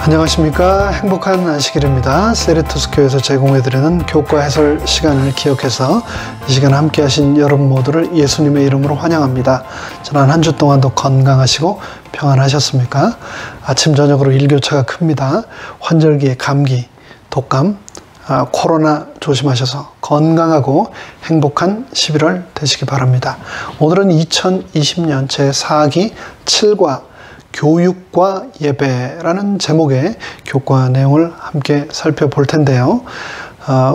안녕하십니까. 행복한 안식일입니다. 세리토스 교회에서 제공해드리는 교과 해설 시간을 기억해서 이 시간 함께 하신 여러분 모두를 예수님의 이름으로 환영합니다. 지난 한 주 동안도 건강하시고 평안하셨습니까? 아침 저녁으로 일교차가 큽니다. 환절기에 감기, 독감, 코로나 조심하셔서 건강하고 행복한 11월 되시기 바랍니다. 오늘은 2020년 제4기 7과 교육과 예배라는 제목의 교과 내용을 함께 살펴볼 텐데요.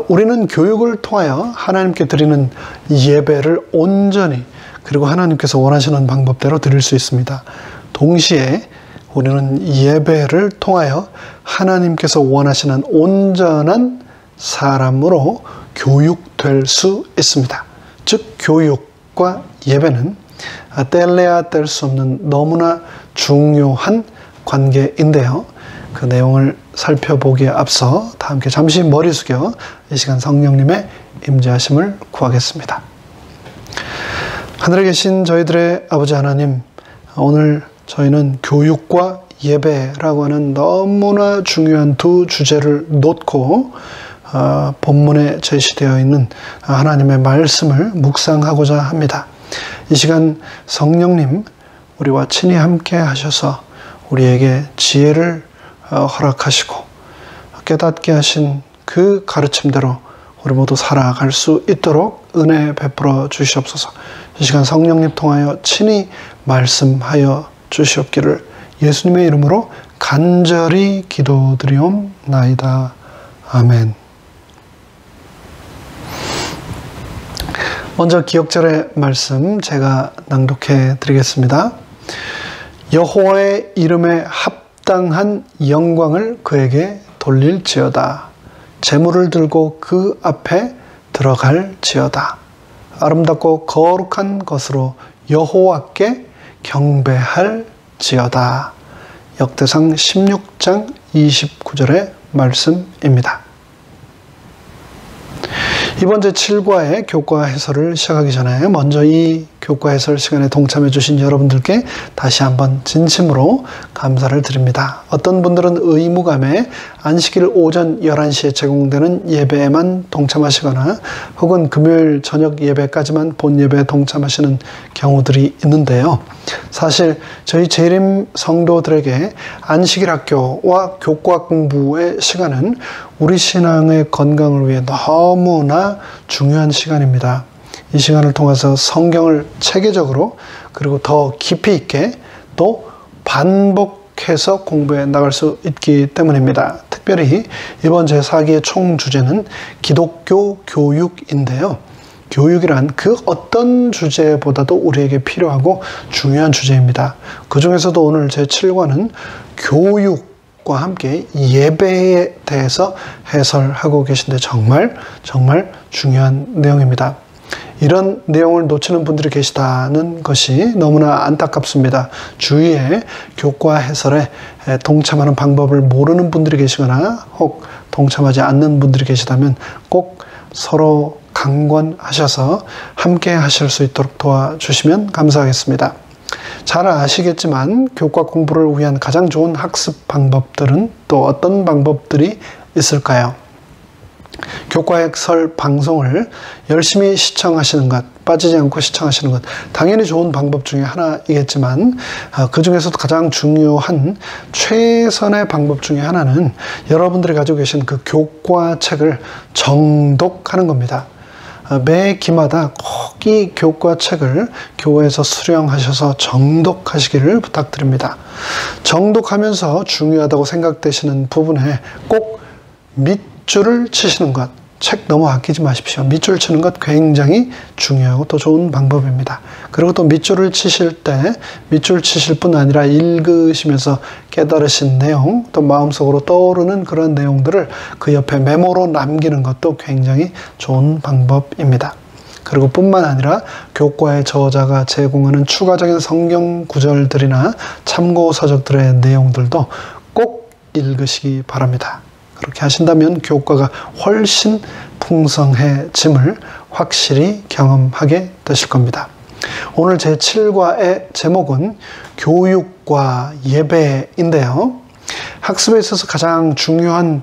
우리는 교육을 통하여 하나님께 드리는 예배를 온전히 그리고 하나님께서 원하시는 방법대로 드릴 수 있습니다. 동시에 우리는 예배를 통하여 하나님께서 원하시는 온전한 사람으로 교육될 수 있습니다. 즉 교육과 예배는 뗄래야 뗄 수 없는 너무나 중요한 관계인데요. 그 내용을 살펴보기에 앞서 다 함께 잠시 머리 숙여 이 시간 성령님의 임재하심을 구하겠습니다. 하늘에 계신 저희들의 아버지 하나님, 오늘 저희는 교육과 예배라고 하는 너무나 중요한 두 주제를 놓고 본문에 제시되어 있는 하나님의 말씀을 묵상하고자 합니다. 이 시간 성령님 우리와 친히 함께 하셔서 우리에게 지혜를 허락하시고 깨닫게 하신 그 가르침대로 우리 모두 살아갈 수 있도록 은혜 베풀어 주시옵소서. 이 시간 성령님 통하여 친히 말씀하여 주시옵기를 예수님의 이름으로 간절히 기도드리옵나이다. 아멘. 먼저 기억절의 말씀 제가 낭독해 드리겠습니다. 여호와의 이름에 합당한 영광을 그에게 돌릴지어다. 제물을 들고 그 앞에 들어갈지어다. 아름답고 거룩한 것으로 여호와께 경배할지어다. 역대상 16장 29절의 말씀입니다. 이번 제7과의 교과 해설을 시작하기 전에 먼저 이 교과 해설 시간에 동참해 주신 여러분들께 다시 한번 진심으로 감사를 드립니다. 어떤 분들은 의무감에 안식일 오전 11시에 제공되는 예배에만 동참하시거나 혹은 금요일 저녁 예배까지만 본 예배에 동참하시는 경우들이 있는데요. 사실 저희 재림 성도들에게 안식일 학교와 교과 공부의 시간은 우리 신앙의 건강을 위해 너무나 중요한 시간입니다. 이 시간을 통해서 성경을 체계적으로 그리고 더 깊이 있게 또 반복해서 공부해 나갈 수 있기 때문입니다. 특별히 이번 제4기의 총 주제는 기독교 교육인데요. 교육이란 그 어떤 주제보다도 우리에게 필요하고 중요한 주제입니다. 그 중에서도 오늘 제7과는 교육과 함께 예배에 대해서 해설하고 계신데 정말 중요한 내용입니다. 이런 내용을 놓치는 분들이 계시다는 것이 너무나 안타깝습니다. 주위에 교과 해설에 동참하는 방법을 모르는 분들이 계시거나 혹 동참하지 않는 분들이 계시다면 꼭 서로 강권하셔서 함께 하실 수 있도록 도와주시면 감사하겠습니다. 잘 아시겠지만 교과 공부를 위한 가장 좋은 학습 방법들은 또 어떤 방법들이 있을까요? 교과 해설 방송을 열심히 시청하시는 것, 빠지지 않고 시청하시는 것 당연히 좋은 방법 중에 하나이겠지만 그 중에서도 가장 중요한 최선의 방법 중에 하나는 여러분들이 가지고 계신 그 교과 책을 정독하는 겁니다. 매 기마다 꼭 이 교과 책을 교회에서 수령하셔서 정독하시기를 부탁드립니다. 정독하면서 중요하다고 생각되시는 부분에 꼭 밑줄을 치시는 것, 책 너무 아끼지 마십시오. 밑줄 치는 것 굉장히 중요하고 또 좋은 방법입니다. 그리고 또 밑줄을 치실 때 밑줄 치실 뿐 아니라 읽으시면서 깨달으신 내용, 또 마음속으로 떠오르는 그런 내용들을 그 옆에 메모로 남기는 것도 굉장히 좋은 방법입니다. 그리고 뿐만 아니라 교과의 저자가 제공하는 추가적인 성경 구절들이나 참고 서적들의 내용들도 꼭 읽으시기 바랍니다. 그렇게 하신다면 교과가 훨씬 풍성해짐을 확실히 경험하게 되실 겁니다. 오늘 제7과의 제목은 교육과 예배인데요. 학습에 있어서 가장 중요한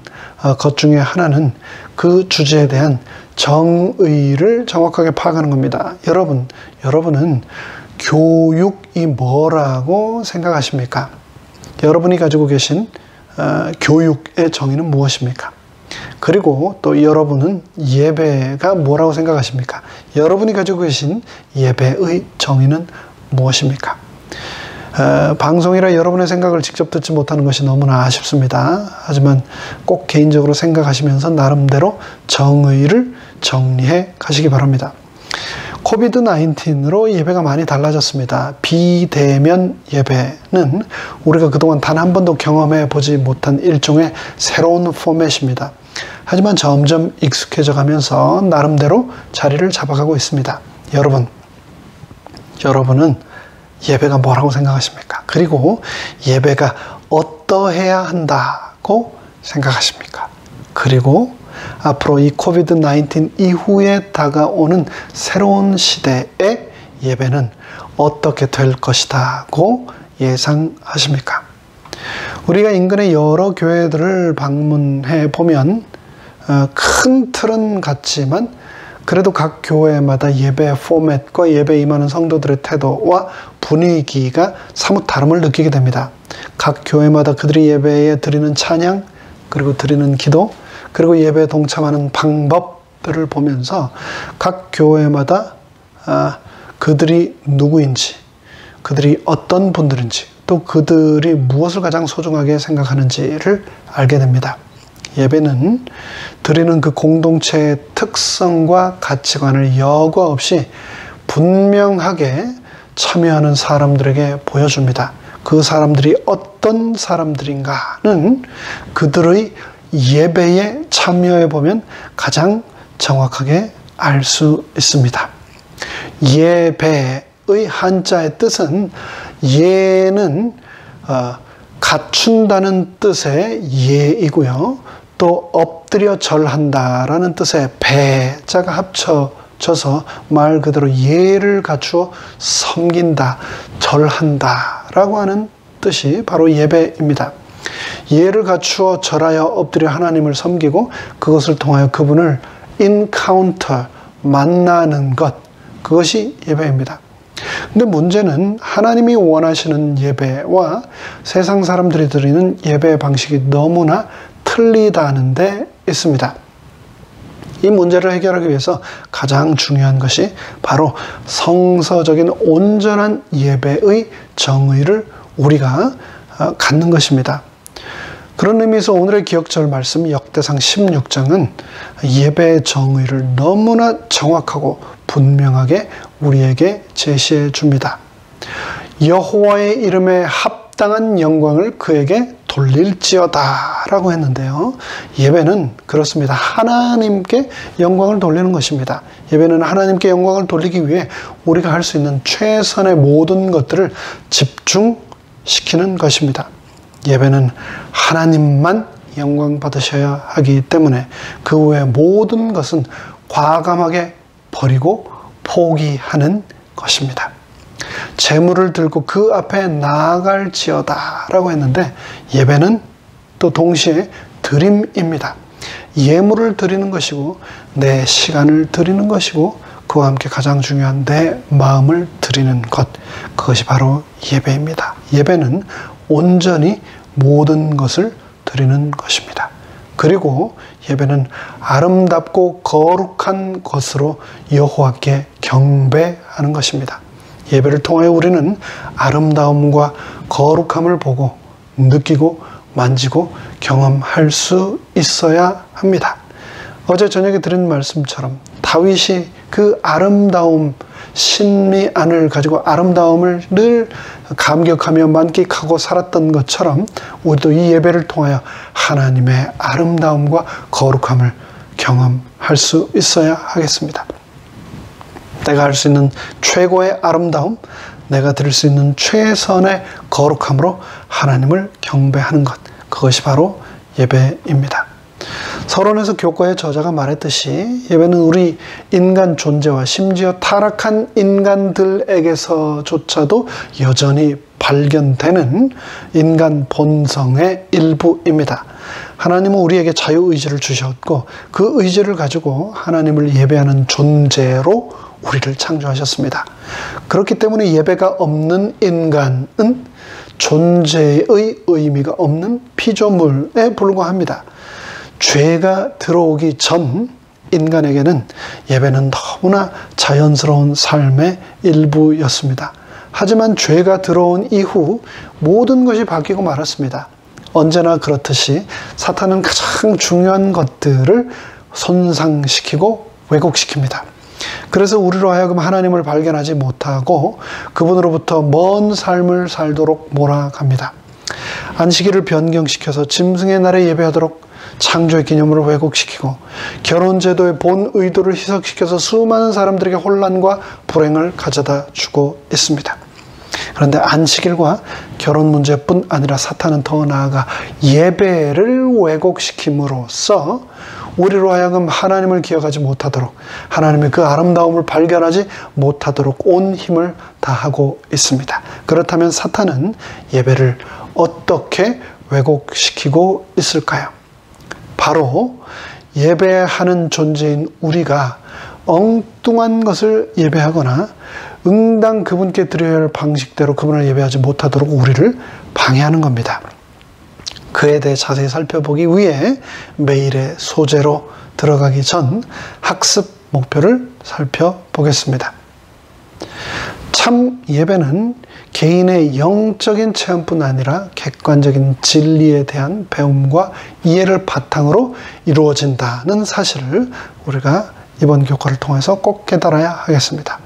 것 중에 하나는 그 주제에 대한 정의를 정확하게 파악하는 겁니다. 여러분은 교육이 뭐라고 생각하십니까? 여러분이 가지고 계신 교육의 정의는 무엇입니까? 그리고 또 여러분은 예배가 뭐라고 생각하십니까? 여러분이 가지고 계신 예배의 정의는 무엇입니까? 방송이라 여러분의 생각을 직접 듣지 못하는 것이 너무나 아쉽습니다. 하지만 꼭 개인적으로 생각하시면서 나름대로 정의를 정리해 가시기 바랍니다. 코비드-19로 예배가 많이 달라졌습니다. 비대면 예배는 우리가 그동안 단 한 번도 경험해 보지 못한 일종의 새로운 포맷입니다. 하지만 점점 익숙해져 가면서 나름대로 자리를 잡아가고 있습니다. 여러분은 예배가 뭐라고 생각하십니까? 그리고 예배가 어떠해야 한다고 생각하십니까? 그리고 앞으로 이 코비드-19 이후에 다가오는 새로운 시대의 예배는 어떻게 될 것이다고 예상하십니까? 우리가 인근의 여러 교회들을 방문해 보면 큰 틀은 같지만 그래도 각 교회마다 예배 포맷과 예배 임하는 성도들의 태도와 분위기가 사뭇 다름을 느끼게 됩니다. 각 교회마다 그들이 예배에 드리는 찬양, 그리고 드리는 기도, 그리고 예배에 동참하는 방법들을 보면서 각 교회마다 그들이 누구인지, 그들이 어떤 분들인지, 또 그들이 무엇을 가장 소중하게 생각하는지를 알게 됩니다. 예배는 드리는 그 공동체의 특성과 가치관을 여과 없이 분명하게 참여하는 사람들에게 보여줍니다. 그 사람들이 어떤 사람들인가는 그들의 예배에 참여해 보면 가장 정확하게 알 수 있습니다. 예배의 한자의 뜻은 예는 갖춘다는 뜻의 예이고요. 또 엎드려 절한다라는 뜻의 배자가 합쳐져서 말 그대로 예를 갖추어 섬긴다, 절한다라고 하는 뜻이 바로 예배입니다. 예를 갖추어 절하여 엎드려 하나님을 섬기고 그것을 통하여 그분을 encounter, 만나는 것, 그것이 예배입니다. 근데 문제는 하나님이 원하시는 예배와 세상 사람들이 드리는 예배 방식이 너무나 틀리다는 데 있습니다. 이 문제를 해결하기 위해서 가장 중요한 것이 바로 성서적인 온전한 예배의 정의를 우리가 갖는 것입니다. 그런 의미에서 오늘의 기억절 말씀 역대상 16장은 예배의 정의를 너무나 정확하고 분명하게 우리에게 제시해 줍니다. 여호와의 이름에 합당한 영광을 그에게 돌릴지어다 라고 했는데요. 예배는 그렇습니다. 하나님께 영광을 돌리는 것입니다. 예배는 하나님께 영광을 돌리기 위해 우리가 할 수 있는 최선의 모든 것들을 집중시키는 것입니다. 예배는 하나님만 영광 받으셔야 하기 때문에 그 외의 모든 것은 과감하게 버리고 포기하는 것입니다. 재물을 들고 그 앞에 나아갈지어다 라고 했는데 예배는 또 동시에 드림입니다. 예물을 드리는 것이고 내 시간을 드리는 것이고 그와 함께 가장 중요한 내 마음을 드리는 것, 그것이 바로 예배입니다. 예배는 온전히 모든 것을 드리는 것입니다. 그리고 예배는 아름답고 거룩한 것으로 여호와께 경배하는 것입니다. 예배를 통하여 우리는 아름다움과 거룩함을 보고 느끼고 만지고 경험할 수 있어야 합니다. 어제 저녁에 드린 말씀처럼 다윗이 그 아름다움, 신미안을 가지고 아름다움을 늘 감격하며 만끽하고 살았던 것처럼 우리도 이 예배를 통하여 하나님의 아름다움과 거룩함을 경험할 수 있어야 하겠습니다. 내가 할 수 있는 최고의 아름다움, 내가 드릴 수 있는 최선의 거룩함으로 하나님을 경배하는 것, 그것이 바로 예배입니다. 서론에서 교과의 저자가 말했듯이 예배는 우리 인간 존재와 심지어 타락한 인간들에게서조차도 여전히 발견되는 인간 본성의 일부입니다. 하나님은 우리에게 자유의지를 주셨고 그 의지를 가지고 하나님을 예배하는 존재로 우리를 창조하셨습니다. 그렇기 때문에 예배가 없는 인간은 존재의 의미가 없는 피조물에 불과합니다. 죄가 들어오기 전 인간에게는 예배는 너무나 자연스러운 삶의 일부였습니다. 하지만 죄가 들어온 이후 모든 것이 바뀌고 말았습니다. 언제나 그렇듯이 사탄은 가장 중요한 것들을 손상시키고 왜곡시킵니다. 그래서 우리로 하여금 하나님을 발견하지 못하고 그분으로부터 먼 삶을 살도록 몰아갑니다. 안식일을 변경시켜서 짐승의 날에 예배하도록 창조의 기념으로 왜곡시키고 결혼제도의 본 의도를 희석시켜서 수많은 사람들에게 혼란과 불행을 가져다 주고 있습니다. 그런데 안식일과 결혼 문제뿐 아니라 사탄은 더 나아가 예배를 왜곡시킴으로써 우리로 하여금 하나님을 기억하지 못하도록 하나님의 그 아름다움을 발견하지 못하도록 온 힘을 다하고 있습니다. 그렇다면 사탄은 예배를 어떻게 왜곡시키고 있을까요? 바로 예배하는 존재인 우리가 엉뚱한 것을 예배하거나 응당 그분께 드려야 할 방식대로 그분을 예배하지 못하도록 우리를 방해하는 겁니다. 그에 대해 자세히 살펴보기 위해 매일의 소재로 들어가기 전 학습 목표를 살펴보겠습니다. 참 예배는 개인의 영적인 체험뿐 아니라 객관적인 진리에 대한 배움과 이해를 바탕으로 이루어진다는 사실을 우리가 이번 교과를 통해서 꼭 깨달아야 하겠습니다.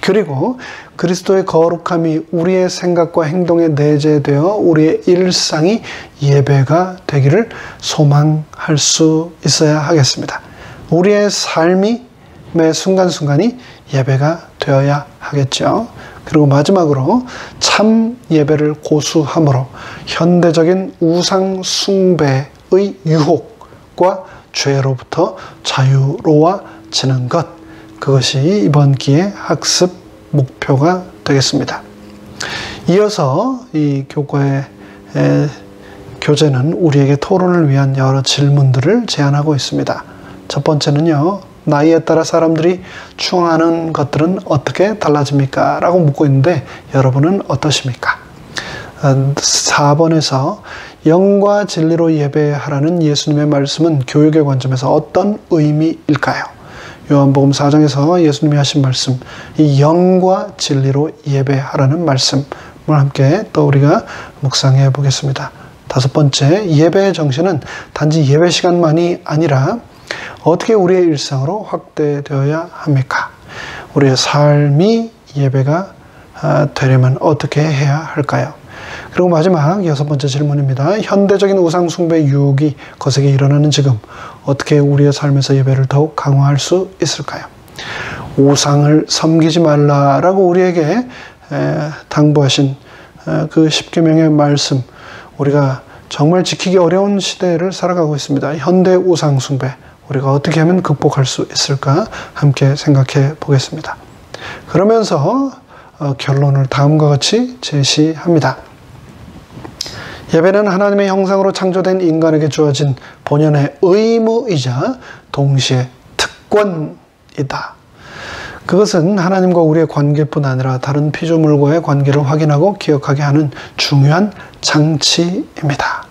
그리고 그리스도의 거룩함이 우리의 생각과 행동에 내재되어 우리의 일상이 예배가 되기를 소망할 수 있어야 하겠습니다. 우리의 삶이 매 순간순간이 예배가 되어야 하겠죠. 그리고 마지막으로 참 예배를 고수함으로 현대적인 우상 숭배의 유혹과 죄로부터 자유로워지는 것, 그것이 이번 기회 학습 목표가 되겠습니다. 이어서 이 교과의 교재는 우리에게 토론을 위한 여러 질문들을 제안하고 있습니다. 첫 번째는요, 나이에 따라 사람들이 추앙하는 것들은 어떻게 달라집니까? 라고 묻고 있는데 여러분은 어떠십니까? 4번에서 영과 진리로 예배하라는 예수님의 말씀은 교육의 관점에서 어떤 의미일까요? 요한복음 4장에서 예수님이 하신 말씀, 이 영과 진리로 예배하라는 말씀을 함께 또 우리가 묵상해 보겠습니다. 5번째, 예배의 정신은 단지 예배 시간만이 아니라 어떻게 우리의 일상으로 확대되어야 합니까? 우리의 삶이 예배가 되려면 어떻게 해야 할까요? 그리고 마지막 6번째 질문입니다. 현대적인 우상 숭배 유혹이 거세게 일어나는 지금 어떻게 우리의 삶에서 예배를 더욱 강화할 수 있을까요? 우상을 섬기지 말라라고 우리에게 당부하신 그 10계명의 말씀, 우리가 정말 지키기 어려운 시대를 살아가고 있습니다. 현대 우상 숭배, 우리가 어떻게 하면 극복할 수 있을까 함께 생각해 보겠습니다. 그러면서 결론을 다음과 같이 제시합니다. 예배는 하나님의 형상으로 창조된 인간에게 주어진 본연의 의무이자 동시에 특권이다. 그것은 하나님과 우리의 관계뿐 아니라 다른 피조물과의 관계를 확인하고 기억하게 하는 중요한 장치입니다.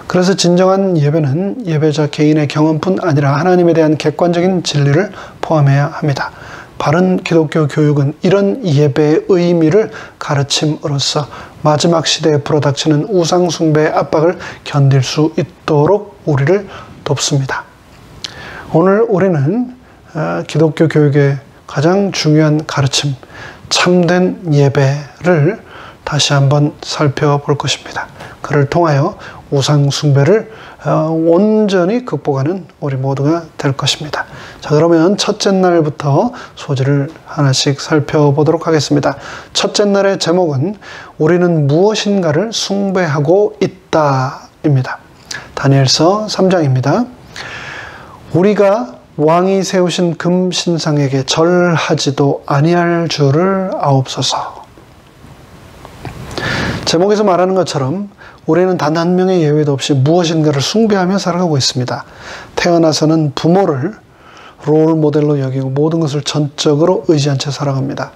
그래서 진정한 예배는 예배자 개인의 경험뿐 아니라 하나님에 대한 객관적인 진리를 포함해야 합니다. 바른 기독교 교육은 이런 예배의 의미를 가르침으로써 마지막 시대에 불어닥치는 우상 숭배의 압박을 견딜 수 있도록 우리를 돕습니다. 오늘 우리는 기독교 교육의 가장 중요한 가르침, 참된 예배를 다시 한번 살펴볼 것입니다. 그를 통하여 우상 숭배를 온전히 극복하는 우리 모두가 될 것입니다. 자, 그러면 첫째 날부터 소재를 하나씩 살펴보도록 하겠습니다. 첫째 날의 제목은 우리는 무엇인가를 숭배하고 있다입니다. 다니엘서 3장입니다. 우리가 왕이 세우신 금신상에게 절하지도 아니할 줄을 아옵소서. 제목에서 말하는 것처럼 우리는 단 한 명의 예외도 없이 무엇인가를 숭배하며 살아가고 있습니다. 태어나서는 부모를 롤 모델로 여기고 모든 것을 전적으로 의지한 채 살아갑니다.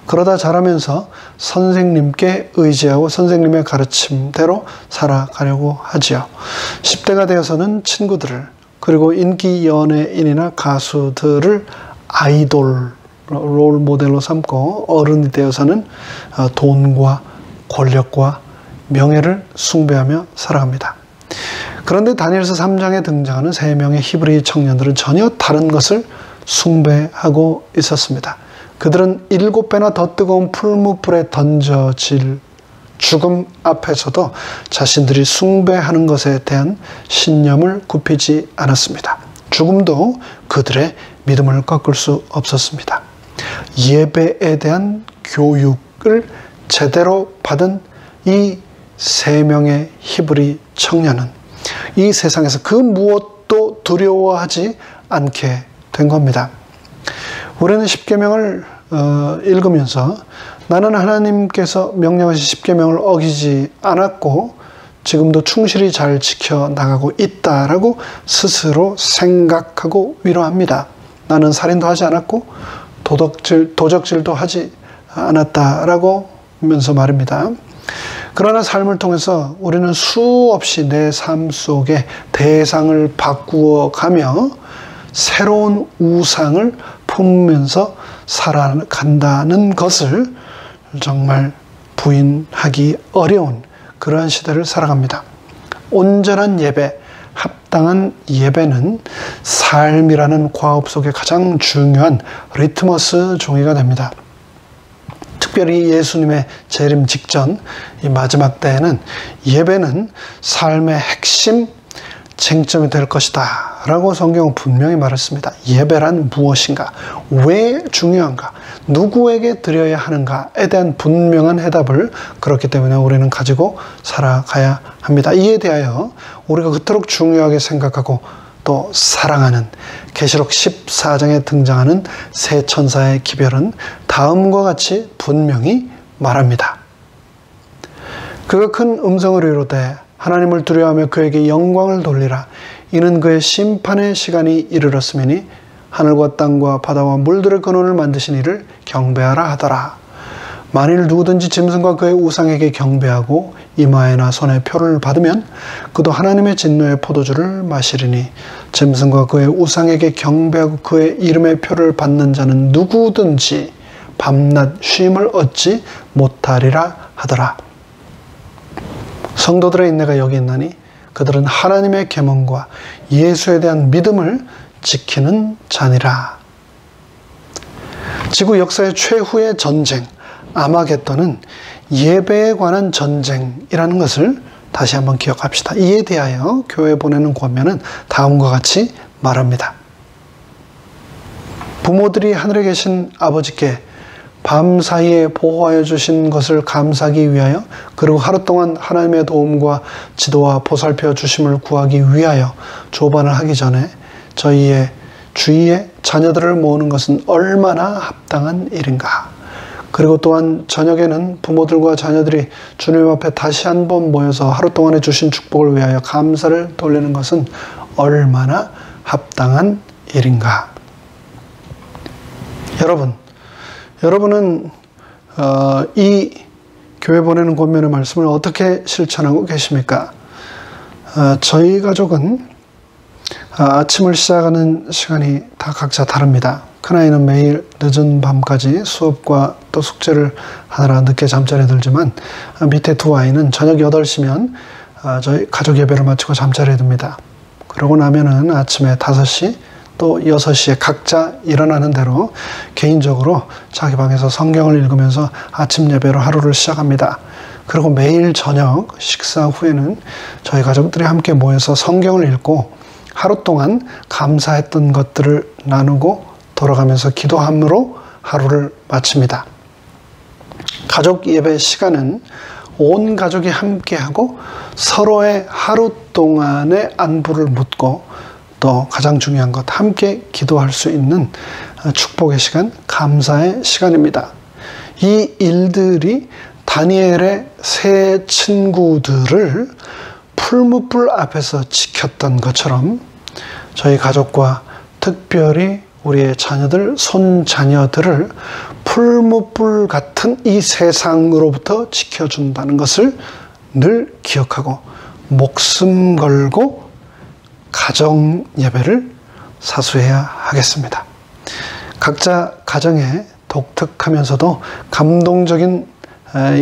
그러다 자라면서 선생님께 의지하고 선생님의 가르침대로 살아가려고 하지요. 10대가 되어서는 친구들을, 그리고 인기 연예인이나 가수들을 아이돌, 롤 모델로 삼고, 어른이 되어서는 돈과 권력과 명예를 숭배하며 살아갑니다. 그런데 다니엘서 3장에 등장하는 3명의 히브리 청년들은 전혀 다른 것을 숭배하고 있었습니다. 그들은 7배나 더 뜨거운 풀무불에 던져질 죽음 앞에서도 자신들이 숭배하는 것에 대한 신념을 굽히지 않았습니다. 죽음도 그들의 믿음을 꺾을 수 없었습니다. 예배에 대한 교육을 제대로 받은 이 3명의 히브리 청년은 이 세상에서 그 무엇도 두려워하지 않게 된 겁니다. 우리는 십계명을 읽으면서 나는 하나님께서 명령하신 십계명을 어기지 않았고 지금도 충실히 잘 지켜나가고 있다라고 스스로 생각하고 위로합니다. 나는 살인도 하지 않았고 도적질도 하지 않았다라고 하면서 말입니다. 그러나 삶을 통해서 우리는 수없이 내 삶 속에 대상을 바꾸어 가며 새로운 우상을 품으면서 살아간다는 것을 정말 부인하기 어려운 그러한 시대를 살아갑니다. 온전한 예배, 합당한 예배는 삶이라는 과업 속에 가장 중요한 리트머스 종이가 됩니다. 특별히 예수님의 재림 직전 이 마지막 때에는 예배는 삶의 핵심 쟁점이 될 것이다 라고 성경은 분명히 말했습니다. 예배란 무엇인가? 왜 중요한가? 누구에게 드려야 하는가에 대한 분명한 해답을 그렇기 때문에 우리는 가지고 살아가야 합니다. 이에 대하여 우리가 그토록 중요하게 생각하고 또 사랑하는 계시록 14장에 등장하는 세 천사의 기별은 다음과 같이 분명히 말합니다. 그가 큰 음성을 이르되 하나님을 두려워하며 그에게 영광을 돌리라. 이는 그의 심판의 시간이 이르렀으니 하늘과 땅과 바다와 물들의 근원을 만드신 이를 경배하라 하더라. 만일 누구든지 짐승과 그의 우상에게 경배하고 이마에나 손에 표를 받으면 그도 하나님의 진노의 포도주를 마시리니 짐승과 그의 우상에게 경배하고 그의 이름의 표를 받는 자는 누구든지 밤낮 쉼을 얻지 못하리라 하더라. 성도들의 인내가 여기 있나니 그들은 하나님의 계명과 예수에 대한 믿음을 지키는 자니라. 지구 역사의 최후의 전쟁 아마겟돈은 예배에 관한 전쟁이라는 것을 다시 한번 기억합시다. 이에 대하여 교회 보내는 권면은 다음과 같이 말합니다. 부모들이 하늘에 계신 아버지께 밤사이에 보호하여 주신 것을 감사하기 위하여 그리고 하루 동안 하나님의 도움과 지도와 보살펴 주심을 구하기 위하여 조반을 하기 전에 저희의 주위에 자녀들을 모으는 것은 얼마나 합당한 일인가. 그리고 또한 저녁에는 부모들과 자녀들이 주님 앞에 다시 한번 모여서 하루 동안에 주신 축복을 위하여 감사를 돌리는 것은 얼마나 합당한 일인가. 여러분은 이 교회 보내는 권면의 말씀을 어떻게 실천하고 계십니까? 저희 가족은 아침을 시작하는 시간이 다 각자 다릅니다. 큰아이는 매일 늦은 밤까지 수업과 또 숙제를 하느라 늦게 잠자리에 들지만 밑에 두 아이는 저녁 8시면 저희 가족 예배를 마치고 잠자리에 듭니다. 그러고 나면은 아침에 5시 또 6시에 각자 일어나는 대로 개인적으로 자기 방에서 성경을 읽으면서 아침 예배로 하루를 시작합니다. 그리고 매일 저녁 식사 후에는 저희 가족들이 함께 모여서 성경을 읽고 하루 동안 감사했던 것들을 나누고 돌아가면서 기도함으로 하루를 마칩니다. 가족 예배 시간은 온 가족이 함께하고 서로의 하루 동안의 안부를 묻고 또 또 가장 중요한 것, 함께 기도할 수 있는 축복의 시간, 감사의 시간입니다. 이 일들이 다니엘의 세 친구들을 풀무불 앞에서 지켰던 것처럼 저희 가족과 특별히 우리의 자녀들, 손자녀들을 풀무불 같은 이 세상으로부터 지켜준다는 것을 늘 기억하고 목숨 걸고 가정 예배를 사수해야 하겠습니다. 각자 가정에 독특하면서도 감동적인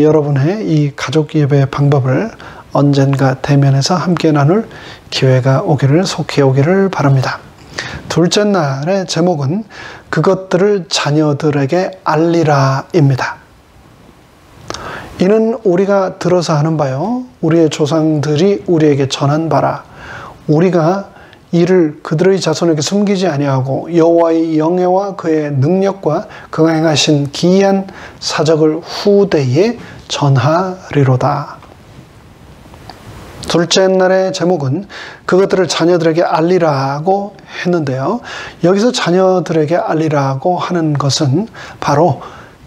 여러분의 이 가족 예배 방법을 언젠가 대면에서 함께 나눌 기회가 오기를, 속히 오기를 바랍니다. 둘째 날의 제목은 그것들을 자녀들에게 알리라입니다. 이는 우리가 들어서 하는 바요, 우리의 조상들이 우리에게 전한 바라. 우리가 이를 그들의 자손에게 숨기지 아니하고 여호와의 영예와 그의 능력과 그가 행하신 기이한 사적을 후대에 전하리로다. 둘째 날의 제목은 그것들을 자녀들에게 알리라고 했는데요. 여기서 자녀들에게 알리라고 하는 것은 바로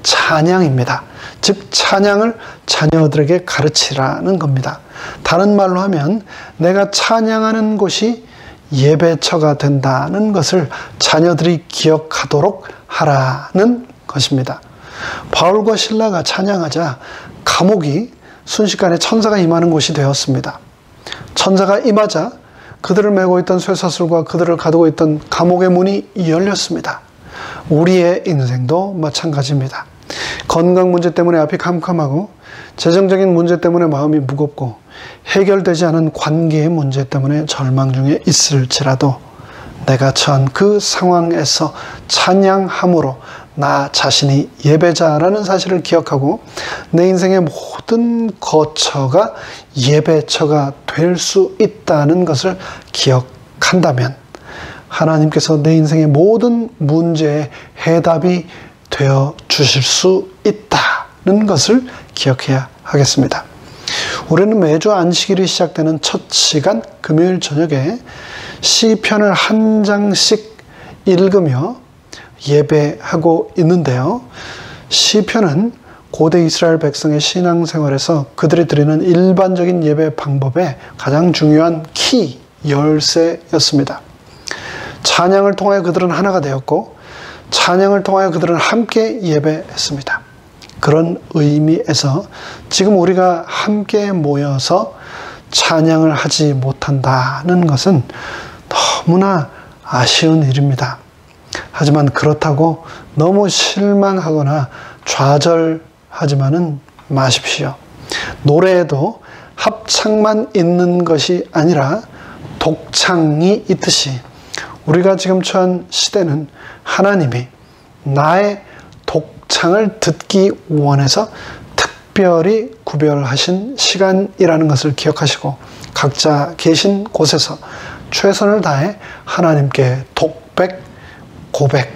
찬양입니다. 즉 찬양을 자녀들에게 가르치라는 겁니다. 다른 말로 하면 내가 찬양하는 곳이 예배처가 된다는 것을 자녀들이 기억하도록 하라는 것입니다. 바울과 실라가 찬양하자 감옥이 순식간에 천사가 임하는 곳이 되었습니다. 천사가 임하자 그들을 메고 있던 쇠사슬과 그들을 가두고 있던 감옥의 문이 열렸습니다. 우리의 인생도 마찬가지입니다. 건강 문제 때문에 앞이 캄캄하고 재정적인 문제 때문에 마음이 무겁고 해결되지 않은 관계의 문제 때문에 절망 중에 있을지라도 내가 처한 그 상황에서 찬양함으로 나 자신이 예배자라는 사실을 기억하고 내 인생의 모든 거처가 예배처가 될 수 있다는 것을 기억한다면 하나님께서 내 인생의 모든 문제의 해답이 되어 주실 수 있다는 것을 기억해야 하겠습니다. 우리는 매주 안식일이 시작되는 첫 시간 금요일 저녁에 시편을 한 장씩 읽으며 예배하고 있는데요. 시편은 고대 이스라엘 백성의 신앙생활에서 그들이 드리는 일반적인 예배 방법의 가장 중요한 키, 열쇠였습니다. 찬양을 통하여 그들은 하나가 되었고 찬양을 통하여 그들은 함께 예배했습니다. 그런 의미에서 지금 우리가 함께 모여서 찬양을 하지 못한다는 것은 너무나 아쉬운 일입니다. 하지만 그렇다고 너무 실망하거나 좌절하지만은 마십시오. 노래에도 합창만 있는 것이 아니라 독창이 있듯이 우리가 지금 처한 시대는 하나님이 나의 독창을 듣기 원해서 특별히 구별하신 시간이라는 것을 기억하시고 각자 계신 곳에서 최선을 다해 하나님께 독백, 고백,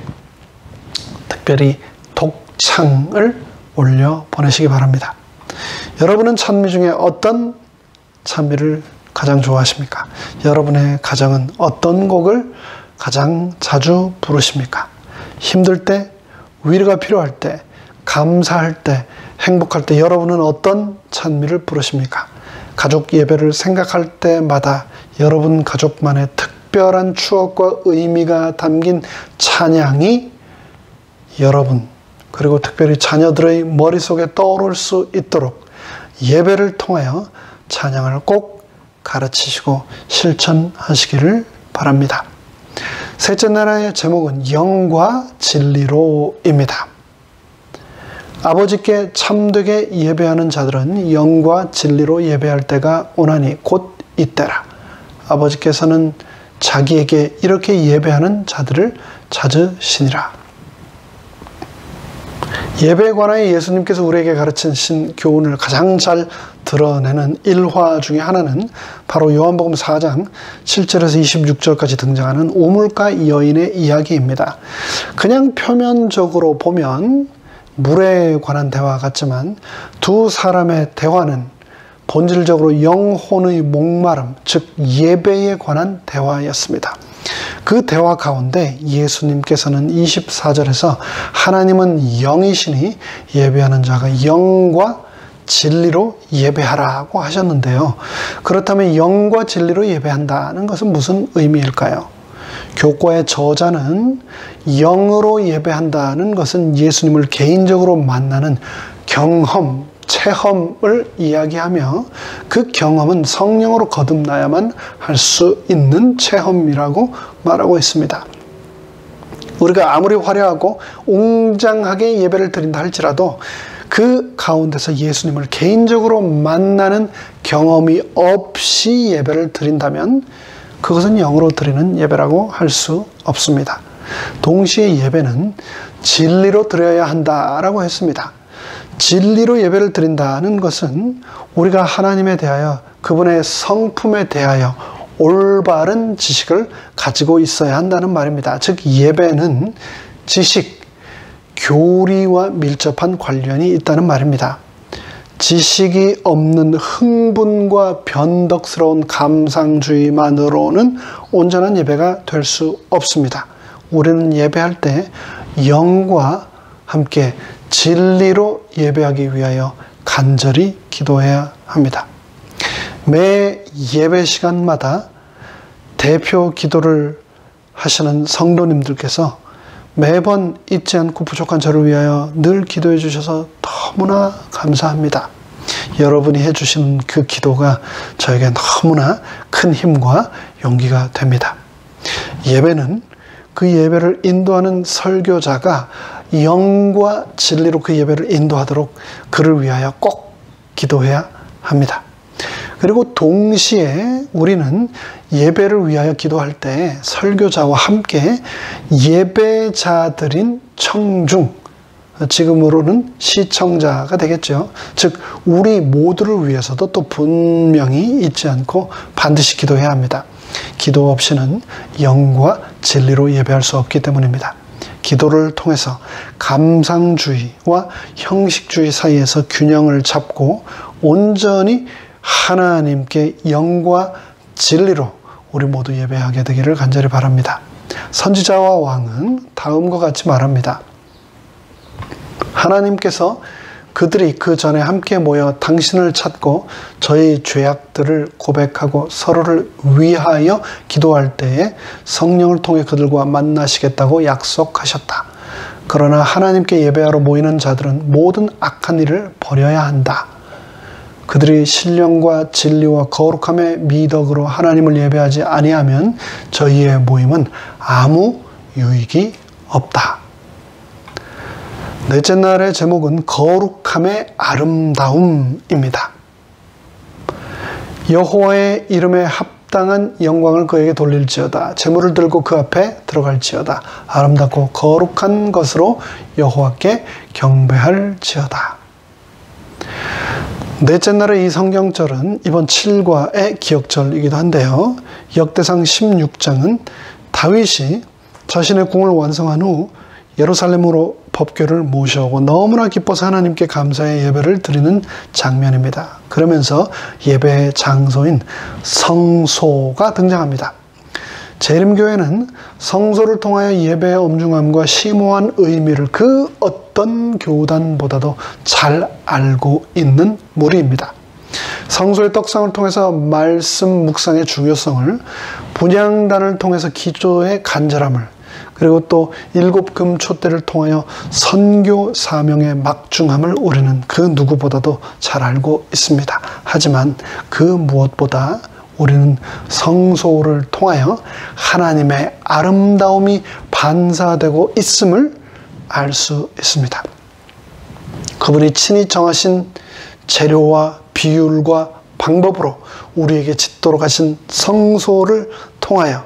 특별히 독창을 올려 보내시기 바랍니다. 여러분은 찬미 중에 어떤 찬미를 가장 좋아하십니까? 여러분의 가정은 어떤 곡을 가장 자주 부르십니까? 힘들 때, 위로가 필요할 때, 감사할 때, 행복할 때 여러분은 어떤 찬미를 부르십니까? 가족 예배를 생각할 때마다 여러분 가족만의 특별한 추억과 의미가 담긴 찬양이 여러분 그리고 특별히 자녀들의 머릿속에 떠오를 수 있도록 예배를 통하여 찬양을 꼭 가르치시고 실천하시기를 바랍니다. 셋째 날의 제목은 영과 진리로입니다. 아버지께 참되게 예배하는 자들은 영과 진리로 예배할 때가 오나니 곧 이때라. 아버지께서는 자기에게 이렇게 예배하는 자들을 찾으시니라. 예배에 관하여 예수님께서 우리에게 가르치신 교훈을 가장 잘 드러내는 일화 중에 하나는 바로 요한복음 4장 7절에서 26절까지 등장하는 우물가 여인의 이야기입니다. 그냥 표면적으로 보면 물에 관한 대화 같지만 두 사람의 대화는 본질적으로 영혼의 목마름, 즉 예배에 관한 대화였습니다. 그 대화 가운데 예수님께서는 24절에서 하나님은 영이시니 예배하는 자가 영과 진리로 예배하라고 하셨는데요. 그렇다면 영과 진리로 예배한다는 것은 무슨 의미일까요? 교과의 저자는 영으로 예배한다는 것은 예수님을 개인적으로 만나는 경험, 체험을 이야기하며 그 경험은 성령으로 거듭나야만 할 수 있는 체험이라고 말하고 있습니다. 우리가 아무리 화려하고 웅장하게 예배를 드린다 할지라도 그 가운데서 예수님을 개인적으로 만나는 경험이 없이 예배를 드린다면 그것은 영으로 드리는 예배라고 할 수 없습니다. 동시에 예배는 진리로 드려야 한다라고 했습니다. 진리로 예배를 드린다는 것은 우리가 하나님에 대하여 그분의 성품에 대하여 올바른 지식을 가지고 있어야 한다는 말입니다. 즉 예배는 지식, 교리와 밀접한 관련이 있다는 말입니다. 지식이 없는 흥분과 변덕스러운 감상주의만으로는 온전한 예배가 될 수 없습니다. 우리는 예배할 때 영과 함께 진리로 예배하기 위하여 간절히 기도해야 합니다. 매 예배 시간마다 대표 기도를 하시는 성도님들께서 매번 잊지 않고 부족한 저를 위하여 늘 기도해 주셔서 너무나 감사합니다. 여러분이 해주시는 그 기도가 저에게 너무나 큰 힘과 용기가 됩니다. 예배는 그 예배를 인도하는 설교자가 영과 진리로 그 예배를 인도하도록 그를 위하여 꼭 기도해야 합니다. 그리고 동시에 우리는 예배를 위하여 기도할 때 설교자와 함께 예배자들인 청중, 지금으로는 시청자가 되겠죠. 즉 우리 모두를 위해서도 또 분명히 잊지 않고 반드시 기도해야 합니다. 기도 없이는 영과 진리로 예배할 수 없기 때문입니다. 기도를 통해서 감상주의와 형식주의 사이에서 균형을 잡고 온전히 하나님께 영과 진리로 우리 모두 예배하게 되기를 간절히 바랍니다. 선지자와 왕은 다음과 같이 말합니다. 하나님께서 그들이 그 전에 함께 모여 당신을 찾고 저희 죄악들을 고백하고 서로를 위하여 기도할 때에 성령을 통해 그들과 만나시겠다고 약속하셨다. 그러나 하나님께 예배하러 모이는 자들은 모든 악한 일을 버려야 한다. 그들이 신령과 진리와 거룩함의 미덕으로 하나님을 예배하지 아니하면 저희의 모임은 아무 유익이 없다. 넷째 날의 제목은 거룩함의 아름다움입니다. 여호와의 이름에 합당한 영광을 그에게 돌릴지어다. 제물을 들고 그 앞에 들어갈지어다. 아름답고 거룩한 것으로 여호와께 경배할지어다. 넷째 날의 이 성경절은 이번 7과의 기억절이기도 한데요. 역대상 16장은 다윗이 자신의 궁을 완성한 후 예루살렘으로 법궤를 모셔오고 너무나 기뻐서 하나님께 감사의 예배를 드리는 장면입니다. 그러면서 예배의 장소인 성소가 등장합니다. 재림교회는 성소를 통하여 예배의 엄중함과 심오한 의미를 그 어떤 교단보다도 잘 알고 있는 무리입니다. 성소의 떡상을 통해서 말씀 묵상의 중요성을, 분향단을 통해서 기도의 간절함을, 그리고 또 7금 촛대를 통하여 선교 사명의 막중함을 우리는 그 누구보다도 잘 알고 있습니다. 하지만 그 무엇보다 우리는 성소를 통하여 하나님의 아름다움이 반사되고 있음을 알 수 있습니다. 그분이 친히 정하신 재료와 비율과 방법으로 우리에게 짓도록 하신 성소를 통하여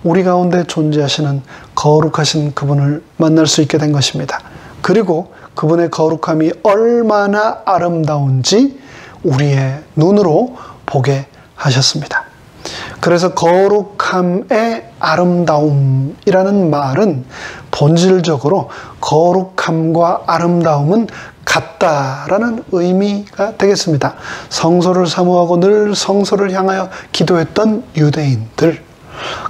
우리 가운데 존재하시는 거룩하신 그분을 만날 수 있게 된 것입니다. 그리고 그분의 거룩함이 얼마나 아름다운지 우리의 눈으로 보게 하셨습니다. 그래서 거룩함의 아름다움이라는 말은 본질적으로 거룩함과 아름다움은 같다라는 의미가 되겠습니다. 성소를 사모하고 늘 성소를 향하여 기도했던 유대인들,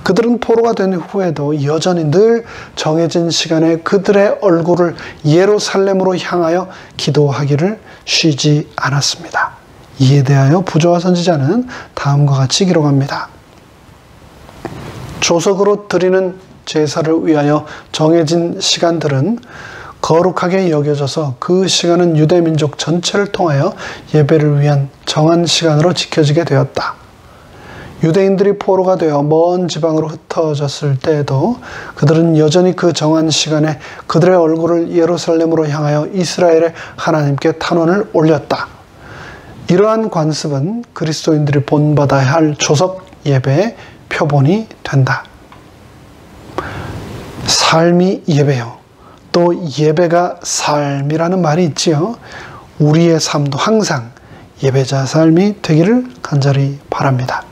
그들은 포로가 된 후에도 여전히 늘 정해진 시간에 그들의 얼굴을 예루살렘으로 향하여 기도하기를 쉬지 않았습니다. 이에 대하여 부조와 선지자는 다음과 같이 기록합니다. 조석으로 드리는 제사를 위하여 정해진 시간들은 거룩하게 여겨져서 그 시간은 유대민족 전체를 통하여 예배를 위한 정한 시간으로 지켜지게 되었다. 유대인들이 포로가 되어 먼 지방으로 흩어졌을 때에도 그들은 여전히 그 정한 시간에 그들의 얼굴을 예루살렘으로 향하여 이스라엘의 하나님께 탄원을 올렸다. 이러한 관습은 그리스도인들이 본받아야 할 조석 예배의 표본이 된다. 삶이 예배요. 또 예배가 삶이라는 말이 있지요. 우리의 삶도 항상 예배자 삶이 되기를 간절히 바랍니다.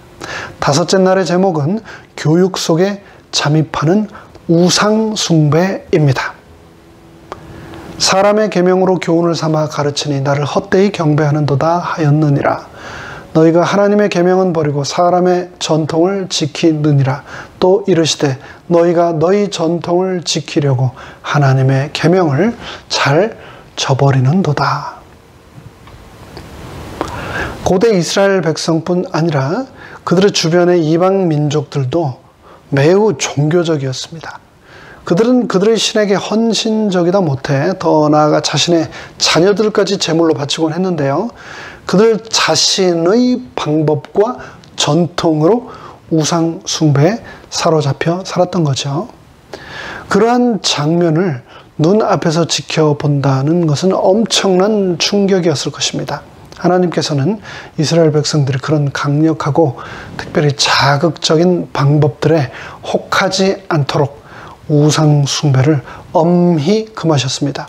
다섯째 날의 제목은 교육 속에 잠입하는 우상 숭배입니다. 사람의 계명으로 교훈을 삼아 가르치니 나를 헛되이 경배하는도다 하였느니라. 너희가 하나님의 계명은 버리고 사람의 전통을 지키느니라. 또 이르시되 너희가 너희 전통을 지키려고 하나님의 계명을 잘 저버리는도다. 고대 이스라엘 백성뿐 아니라 그들의 주변의 이방 민족들도 매우 종교적이었습니다. 그들은 그들의 신에게 헌신적이다 못해 더 나아가 자신의 자녀들까지 제물로 바치곤 했는데요. 그들 자신의 방법과 전통으로 우상 숭배에 사로잡혀 살았던 거죠. 그러한 장면을 눈앞에서 지켜본다는 것은 엄청난 충격이었을 것입니다. 하나님께서는 이스라엘 백성들이 그런 강력하고 특별히 자극적인 방법들에 혹하지 않도록 우상 숭배를 엄히 금하셨습니다.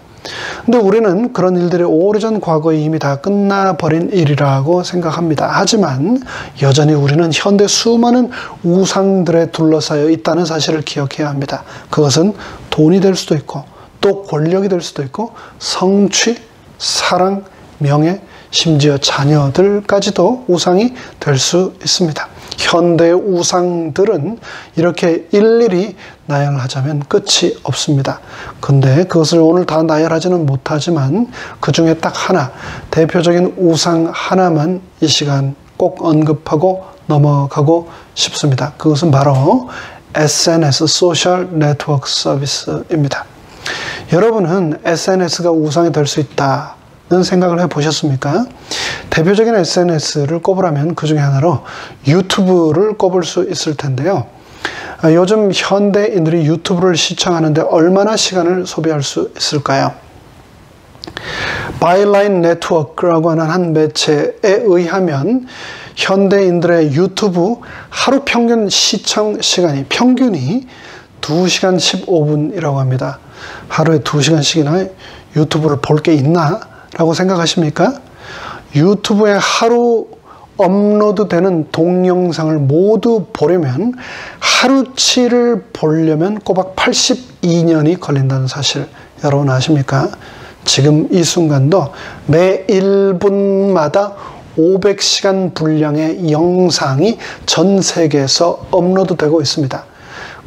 근데 우리는 그런 일들이 오래전 과거에 이미 다 끝나버린 일이라고 생각합니다. 하지만 여전히 우리는 현대 수많은 우상들에 둘러싸여 있다는 사실을 기억해야 합니다. 그것은 돈이 될 수도 있고 또 권력이 될 수도 있고 성취, 사랑, 명예, 심지어 자녀들까지도 우상이 될 수 있습니다. 현대의 우상들은 이렇게 일일이 나열하자면 끝이 없습니다. 근데 그것을 오늘 다 나열하지는 못하지만 그 중에 딱 하나, 대표적인 우상 하나만 이 시간 꼭 언급하고 넘어가고 싶습니다. 그것은 바로 SNS, 소셜 네트워크 서비스입니다. 여러분은 SNS가 우상이 될 수 있다는 생각을 해보셨습니까? 대표적인 SNS를 꼽으라면 그 중에 하나로 유튜브를 꼽을 수 있을 텐데요. 요즘 현대인들이 유튜브를 시청하는데 얼마나 시간을 소비할 수 있을까요? 바이라인 네트워크라고 하는 한 매체에 의하면 현대인들의 유튜브 하루 평균 시청 시간이 평균이 2시간 15분이라고 합니다. 하루에 2시간씩이나 유튜브를 볼 게 있나? 라고 생각하십니까? 유튜브에 하루 업로드되는 동영상을 모두 보려면 하루치를 보려면 꼬박 82년이 걸린다는 사실 여러분 아십니까? 지금 이 순간도 매 1분마다 500시간 분량의 영상이 전 세계에서 업로드되고 있습니다.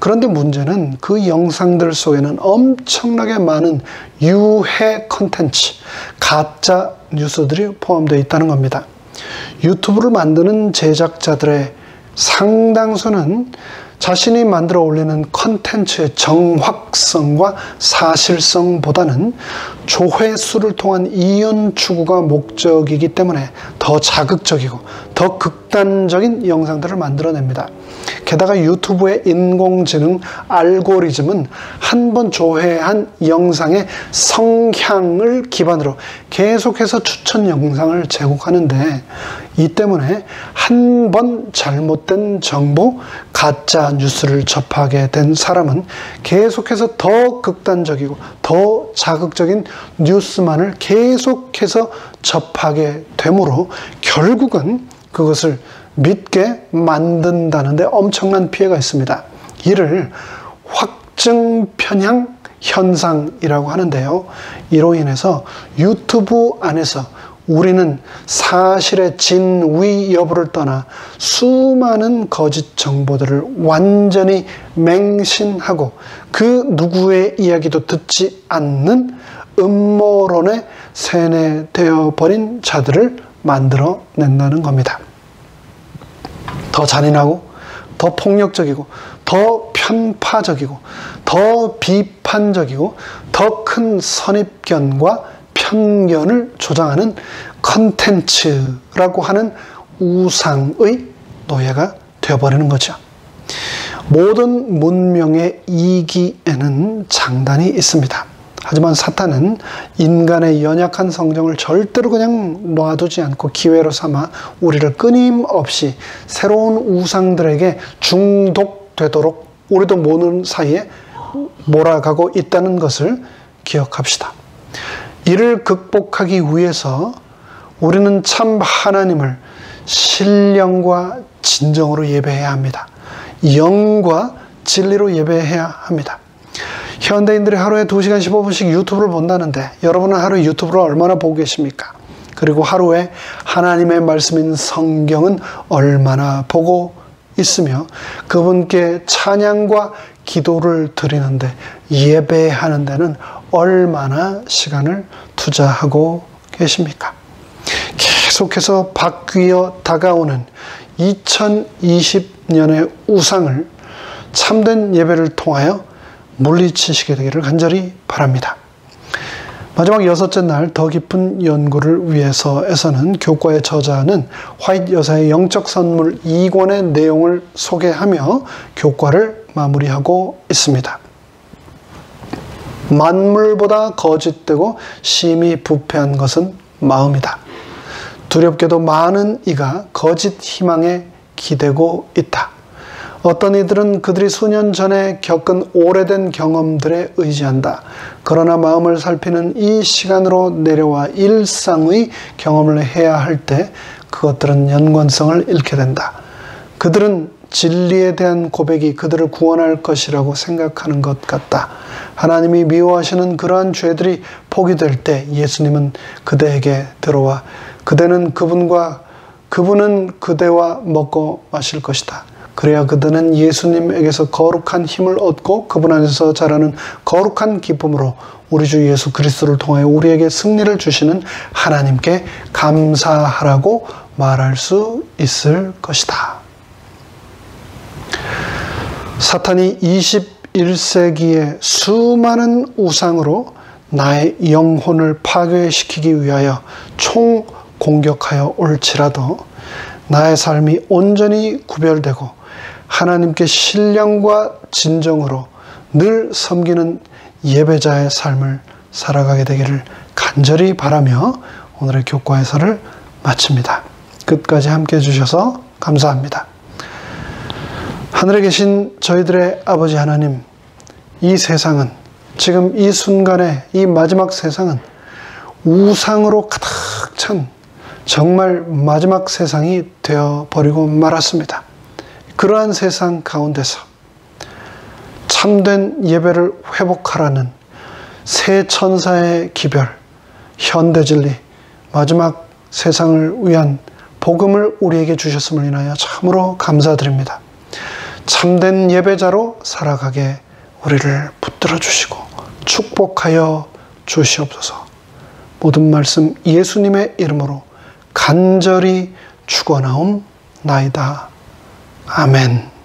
그런데 문제는 그 영상들 속에는 엄청나게 많은 유해 콘텐츠, 가짜 뉴스들이 포함되어 있다는 겁니다. 유튜브를 만드는 제작자들의 상당수는 자신이 만들어 올리는 콘텐츠의 정확성과 사실성보다는 조회수를 통한 이윤 추구가 목적이기 때문에 더 자극적이고 더 극단적인 영상들을 만들어냅니다. 게다가 유튜브의 인공지능 알고리즘은 한 번 조회한 영상의 성향을 기반으로 계속해서 추천 영상을 제공하는데 이 때문에 한 번 잘못된 정보, 가짜 뉴스를 접하게 된 사람은 계속해서 더 극단적이고 더 자극적인 뉴스만을 계속해서 접하게 되므로 결국은 그것을 믿게 만든다는데 엄청난 피해가 있습니다. 이를 확증 편향 현상이라고 하는데요. 이로 인해서 유튜브 안에서 우리는 사실의 진위 여부를 떠나 수많은 거짓 정보들을 완전히 맹신하고 그 누구의 이야기도 듣지 않는 음모론에 세뇌되어 버린 자들을 만들어낸다는 겁니다. 더 잔인하고 더 폭력적이고 더 편파적이고 더 비판적이고 더 큰 선입견과 편견을 조장하는 컨텐츠라고 하는 우상의 노예가 되어버리는 거죠. 모든 문명의 이기에는 장단이 있습니다. 하지만 사탄은 인간의 연약한 성정을 절대로 그냥 놔두지 않고 기회로 삼아 우리를 끊임없이 새로운 우상들에게 중독되도록 우리도 모르는 사이에 몰아가고 있다는 것을 기억합시다. 이를 극복하기 위해서 우리는 참 하나님을 신령과 진정으로 예배해야 합니다. 영과 진리로 예배해야 합니다. 현대인들이 하루에 2시간 15분씩 유튜브를 본다는데 여러분은 하루에 유튜브를 얼마나 보고 계십니까? 그리고 하루에 하나님의 말씀인 성경은 얼마나 보고 있으며 그분께 찬양과 기도를 드리는데 예배하는 데는 얼마나 시간을 투자하고 계십니까? 계속해서 바뀌어 다가오는 2020년의 우상을 참된 예배를 통하여 물리치시게 되기를 간절히 바랍니다. 마지막 6째 날 더 깊은 연구를 위해서에서는 교과의 저자는 화이트 여사의 영적 선물 2권의 내용을 소개하며 교과를 마무리하고 있습니다. 만물보다 거짓되고 심히 부패한 것은 마음이다. 두렵게도 많은 이가 거짓 희망에 기대고 있다. 어떤 이들은 그들이 수년 전에 겪은 오래된 경험들에 의지한다. 그러나 마음을 살피는 이 시간으로 내려와 일상의 경험을 해야 할 때 그것들은 연관성을 잃게 된다. 그들은 진리에 대한 고백이 그들을 구원할 것이라고 생각하는 것 같다. 하나님이 미워하시는 그러한 죄들이 포기될 때 예수님은 그대에게 들어와 그분은 그대와 먹고 마실 것이다. 그래야 그들은 예수님에게서 거룩한 힘을 얻고 그분 안에서 자라는 거룩한 기쁨으로 우리 주 예수 그리스도를 통하여 우리에게 승리를 주시는 하나님께 감사하라고 말할 수 있을 것이다. 사탄이 21세기의 수많은 우상으로 나의 영혼을 파괴시키기 위하여 총공격하여 올지라도 나의 삶이 온전히 구별되고 하나님께 신령과 진정으로 늘 섬기는 예배자의 삶을 살아가게 되기를 간절히 바라며 오늘의 교과 해설을 마칩니다. 끝까지 함께 해주셔서 감사합니다. 하늘에 계신 저희들의 아버지 하나님, 이 세상은 지금 이 순간에 이 마지막 세상은 우상으로 가득 찬 정말 마지막 세상이 되어버리고 말았습니다. 그러한 세상 가운데서 참된 예배를 회복하라는 새 천사의 기별, 현대진리, 마지막 세상을 위한 복음을 우리에게 주셨음을 인하여 참으로 감사드립니다. 참된 예배자로 살아가게 우리를 붙들어 주시고 축복하여 주시옵소서. 모든 말씀 예수님의 이름으로 간절히 축원하옵나이다. 아멘.